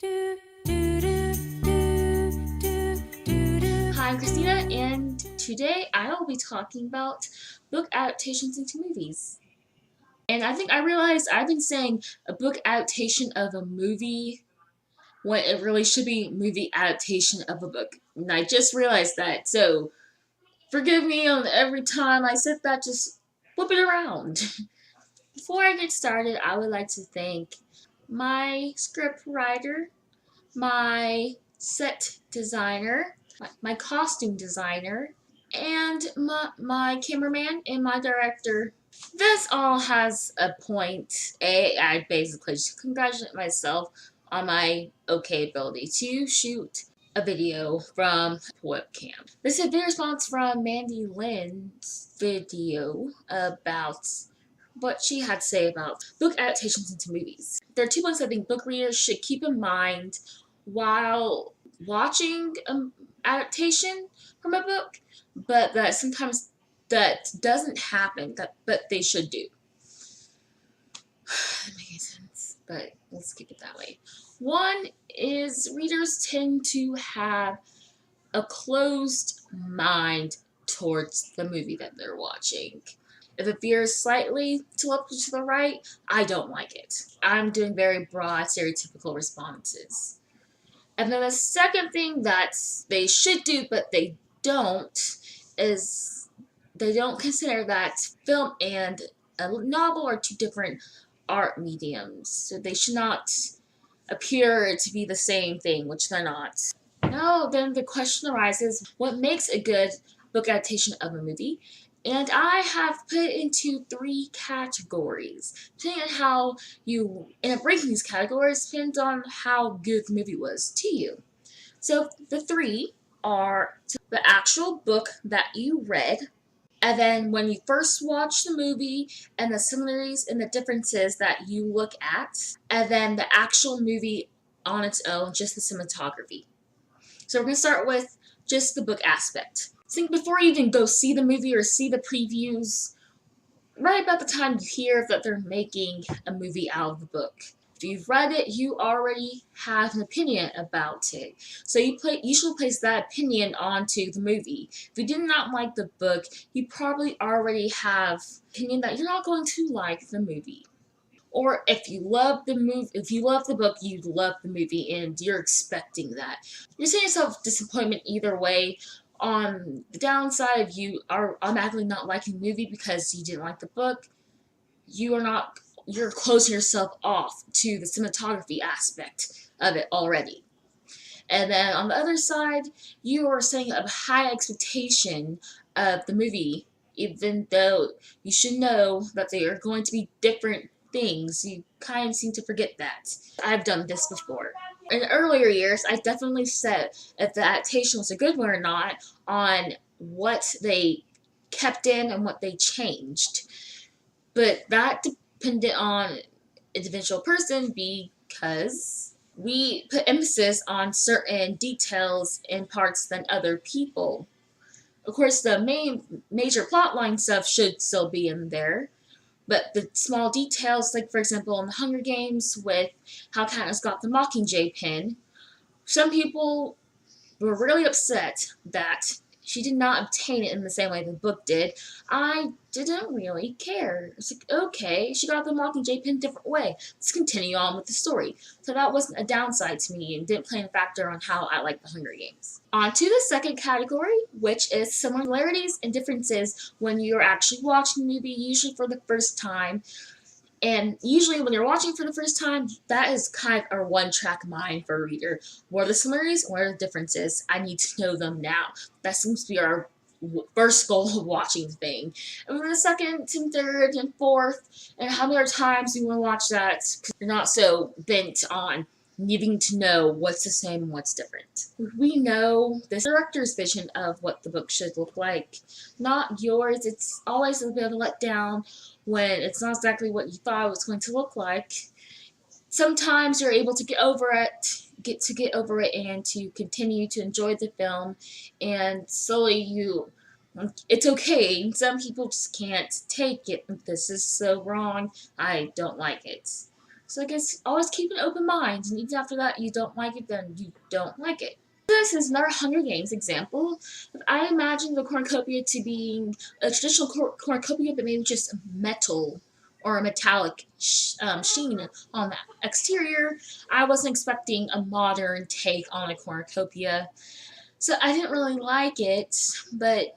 Hi, I'm Christina, and today I will be talking about book adaptations into movies. And I think I realized I've been saying a book adaptation of a movie when it really should be movie adaptation of a book. And I just realized that, so forgive me on every time I said that, just flip it around. Before I get started, I would like to thank my script writer, my set designer, my costume designer, and my cameraman and my director. This all has a point. I basically just congratulate myself on my okay ability to shoot a video from webcam. This is a video response from Mandi Lynn's video about what she had to say about book adaptations into movies. There are 2 points I think book readers should keep in mind while watching an adaptation from a book, but that sometimes that doesn't happen, but they should do. That makes sense, but let's keep it that way. One is readers tend to have a closed mind towards the movie that they're watching. If it veers slightly to left or to the right, I don't like it. I'm doing very broad, stereotypical responses. And then the second thing that they should do, but they don't, is they don't consider that film and a novel are 2 different art mediums. So they should not appear to be the same thing, which they're not. Now, then the question arises, what makes a good book adaptation of a movie? And I have put it into 3 categories. Depending on how you end up ranking these categories depends on how good the movie was to you. So the 3 are the actual book that you read, and then when you first watch the movie and the similarities and the differences that you look at, and then the actual movie on its own, just the cinematography. So we're going to start with just the book aspect. Think before you even go see the movie or see the previews, right about the time you hear that they're making a movie out of the book. If you've read it, you already have an opinion about it. So you should place that opinion onto the movie. If you did not like the book, you probably already have an opinion that you're not going to like the movie. Or if you love the book, you love the movie, and you're expecting that. You're seeing yourself disappointment either way. On the downside, if you are automatically not liking the movie because you didn't like the book, you're closing yourself off to the cinematography aspect of it already. And then on the other side, you are setting a high expectation of the movie, even though you should know that they are going to be different things. You kind of seem to forget that. I've done this before. In earlier years, I definitely said if the adaptation was a good one or not on what they kept in and what they changed. But that depended on individual person because we put emphasis on certain details and parts than other people. Of course, the major plotline stuff should still be in there, but the small details, like for example in the Hunger Games with how Katniss got the Mockingjay pin, some people were really upset that she did not obtain it in the same way the book did. I didn't really care. It's like, okay, she got the Mockingjay pin a different way. Let's continue on with the story. So that wasn't a downside to me and didn't play a factor on how I like the Hunger Games. On to the second category, which is similarities and differences when you're actually watching the movie, usually for the first time. And usually when you're watching for the first time, that is kind of a one-track mind for a reader. What are the similarities? What are the differences? I need to know them now. That seems to be our first goal of watching the thing. And then the second and third and fourth, and how many times you want to watch that, because you're not so bent on needing to know what's the same and what's different. We know the director's vision of what the book should look like, not yours. It's always a bit of a letdown when it's not exactly what you thought it was going to look like. Sometimes you're able to get over it and to continue to enjoy the film, and slowly it's okay. Some people just can't take it. This is so wrong. I don't like it. So I guess always keep an open mind, and even after that you don't like it, then you don't like it. This is another Hunger Games example. I imagine the cornucopia to being a traditional cornucopia, but maybe just metal or a metallic sheen on the exterior. I wasn't expecting a modern take on a cornucopia, so I didn't really like it, but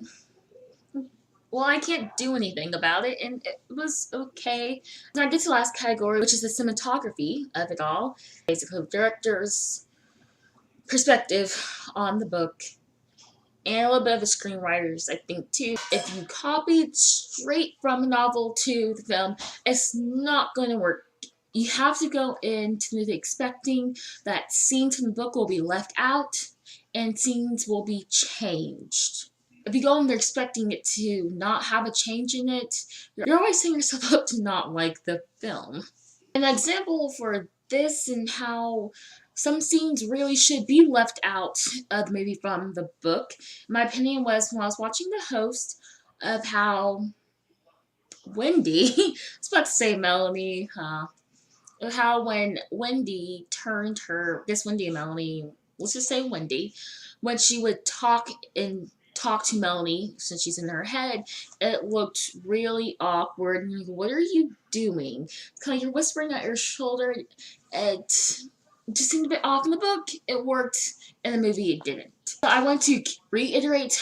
well, I can't do anything about it, and it was okay. Then I get to the last category, which is the cinematography of it all. Basically, the director's perspective on the book, and a little bit of the screenwriters, I think, too. If you copied straight from the novel to the film, it's not going to work. You have to go into the movie expecting that scenes from the book will be left out and scenes will be changed. If you go in there expecting it to not have a change in it, you're always setting yourself up to not like the film. An example for this and how some scenes really should be left out of the movie from the book, in my opinion, was when I was watching The Host, of how Wendy, I was about to say Melanie, how when Wendy turned her, this Wendy and Melanie, let's just say Wendy, when she would talk to Melanie, since she's in her head, it looked really awkward. And you're like, what are you doing? It's kind of you're whispering at your shoulder. It just seemed a bit off in the book. It worked. In the movie, it didn't. So I want to reiterate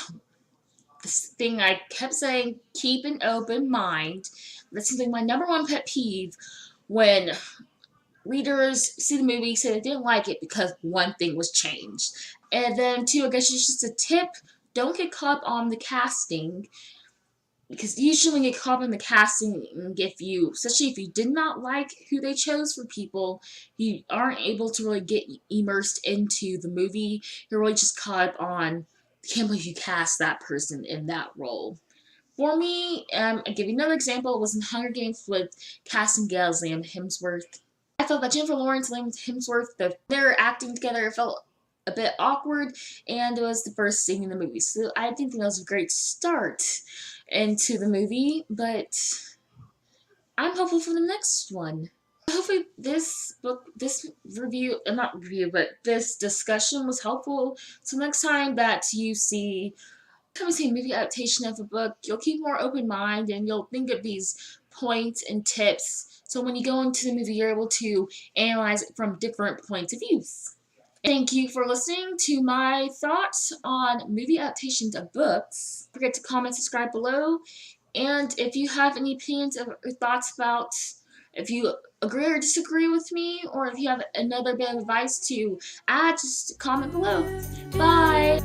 this thing I kept saying, keep an open mind. That's something my number one pet peeve when readers see the movie, say they didn't like it because one thing was changed. And then, two, I guess it's just a tip, don't get caught up on the casting, because usually when you get caught up on the casting, especially if you did not like who they chose for people, you aren't able to really get immersed into the movie. You're really just caught up on, I can't believe you cast that person in that role. For me, I'll give you another example. It was in Hunger Games with Cass and Gales, Liam Hemsworth. I felt that Jennifer Lawrence and Liam Hemsworth, they're acting together, it felt a bit awkward, and it was the first scene in the movie. So I didn't think that was a great start into the movie, but I'm hopeful for the next one. Hopefully this not review, but this discussion was helpful. So next time that you see a movie adaptation of a book, you'll keep more open mind and you'll think of these points and tips. So when you go into the movie, you're able to analyze it from different points of view. Thank you for listening to my thoughts on movie adaptations of books. Don't forget to comment, subscribe below, and if you have any opinions or thoughts about, if you agree or disagree with me, or if you have another bit of advice to add, just comment below. Bye!